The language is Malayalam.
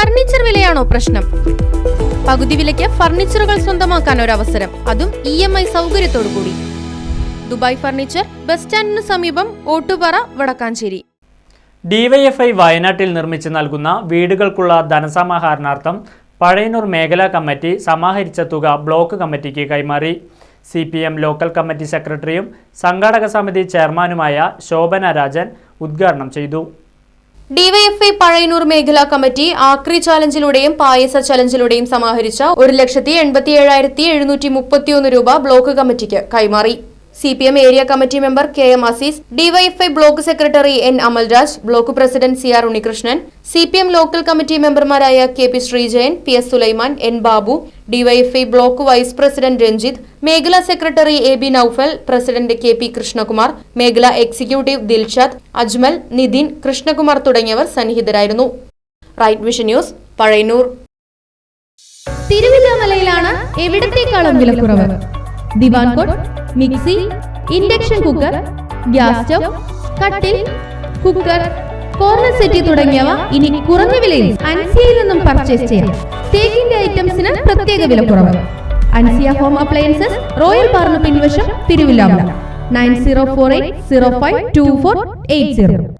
ഫർണിച്ചർ വിലയാണോ പ്രശ്നം? പകുതി വിലയ്ക്ക് ഫർണിച്ചറുകൾ സ്വന്തമാക്കാൻ ഒരു അവസരം, അതും EMI സൗകര്യത്തോടുകൂടി. ദുബായ് ഫർണിച്ചർ, ബസ് സ്റ്റാൻഡിന് സമീപം, ഓട്ടുപാറ, വടക്കാഞ്ചേരി. DYFI വയനാട്ടിൽ നിർമ്മിച്ചു നൽകുന്ന വീടുകൾക്കുള്ള ധനസമാഹരണാർത്ഥം പഴയന്നൂർ മേഖലാ കമ്മിറ്റി സമാഹരിച്ച തുക ബ്ലോക്ക് കമ്മിറ്റിക്ക് കൈമാറി. CPM ലോക്കൽ കമ്മിറ്റി സെക്രട്ടറിയും സംഘാടക സമിതി ചെയർമാനുമായ ശോഭന രാജൻ ഉദ്ഘാടനം ചെയ്തു. DYFI പഴയന്നൂർ മേഖലാ കമ്മിറ്റി ആക്രി ചാലഞ്ചിലൂടെയും പായസ ചലഞ്ചിലൂടെയും സമാഹരിച്ച 1,87,731 രൂപ ബ്ലോക്ക് കമ്മിറ്റിക്ക് കൈമാറി. CPM area committee member KM Azeez, DYFI block secretary N Amalraj, block president CR Unnikrishnan, CPM local committee മെമ്പർമാരായ KP Sreejayan, PS Sulaiman, N Babu, DYFI block vice president Ranjith, മേഖലാ secretary AB Noufal, president KP Krishnakumar, മേഖലാ എക്സിക്യൂട്ടീവ് ദിൽഷാദ്, അജ്മൽ, നിതിൻ, കൃഷ്ണകുമാർ തുടങ്ങിയവർ സന്നിഹിതരായിരുന്നു. Right vision news, Pazhayannur. തിരുവല്ലാമലയിലാണ് എവിടത്തേക്കാളും വിലക്കുറവ്. Divan cot, mixie, induction cooker, gas stove, കട്ടിൽ, കുക്കർ, കോർണർ സെറ്റി തുടങ്ങിയവ ഇനി കുറഞ്ഞ വിലയിൽ അൻസിയയിൽ നിന്നും പർച്ചേസ് ചെയ്യാം. തേക്കിന്റെ ഐറ്റംസിന് പ്രത്യേക വിലക്കുറവ്. അൻസിയ ഹോം അപ്ലയൻസസ്, റോയൽ പാർന്ന് പിൻവശം, തിരുവല്ലാമല. 9048052480.